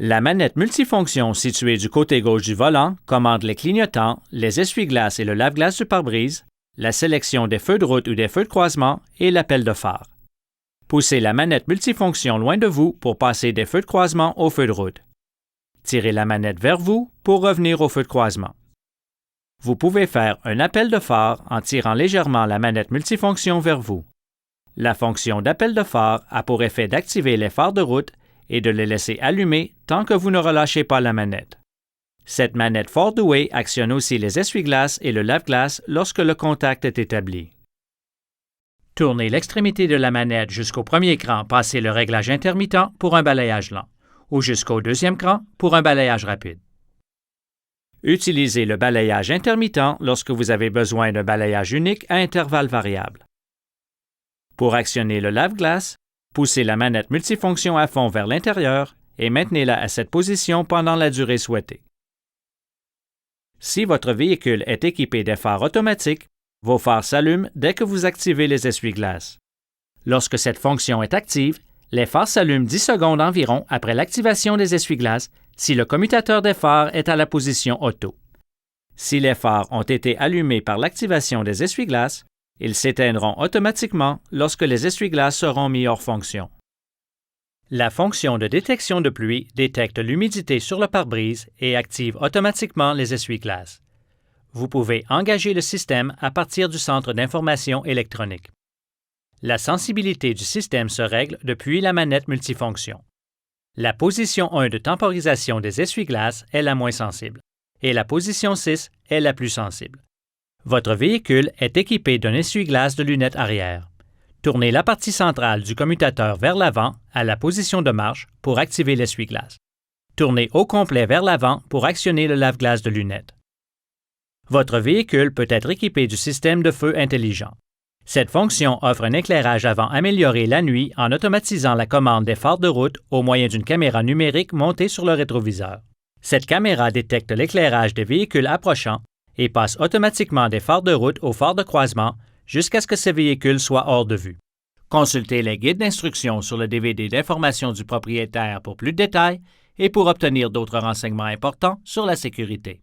La manette multifonction située du côté gauche du volant commande les clignotants, les essuie-glaces et le lave-glace du pare-brise, la sélection des feux de route ou des feux de croisement et l'appel de phare. Poussez la manette multifonction loin de vous pour passer des feux de croisement aux feux de route. Tirez la manette vers vous pour revenir au feu de croisement. Vous pouvez faire un appel de phare en tirant légèrement la manette multifonction vers vous. La fonction d'appel de phare a pour effet d'activer les phares de route et de les laisser allumer tant que vous ne relâchez pas la manette. Cette manette Ford Away actionne aussi les essuie-glaces et le lave-glace lorsque le contact est établi. Tournez l'extrémité de la manette jusqu'au premier cran, passez le réglage intermittent pour un balayage lent, ou jusqu'au deuxième cran pour un balayage rapide. Utilisez le balayage intermittent lorsque vous avez besoin d'un balayage unique à intervalles variables. Pour actionner le lave-glace, poussez la manette multifonction à fond vers l'intérieur et maintenez-la à cette position pendant la durée souhaitée. Si votre véhicule est équipé des phares automatiques, vos phares s'allument dès que vous activez les essuie-glaces. Lorsque cette fonction est active, les phares s'allument 10 secondes environ après l'activation des essuie-glaces si le commutateur des phares est à la position auto. Si les phares ont été allumés par l'activation des essuie-glaces, ils s'éteindront automatiquement lorsque les essuie-glaces seront mis hors fonction. La fonction de détection de pluie détecte l'humidité sur le pare-brise et active automatiquement les essuie-glaces. Vous pouvez engager le système à partir du centre d'information électronique. La sensibilité du système se règle depuis la manette multifonction. La position 1 de temporisation des essuie-glaces est la moins sensible et la position 6 est la plus sensible. Votre véhicule est équipé d'un essuie-glace de lunettes arrière. Tournez la partie centrale du commutateur vers l'avant à la position de marche pour activer l'essuie-glace. Tournez au complet vers l'avant pour actionner le lave-glace de lunettes. Votre véhicule peut être équipé du système de feu intelligent. Cette fonction offre un éclairage avant amélioré la nuit en automatisant la commande des phares de route au moyen d'une caméra numérique montée sur le rétroviseur. Cette caméra détecte l'éclairage des véhicules approchants et passe automatiquement des phares de route aux phares de croisement jusqu'à ce que ces véhicules soient hors de vue. Consultez les guides d'instruction sur le DVD d'information du propriétaire pour plus de détails et pour obtenir d'autres renseignements importants sur la sécurité.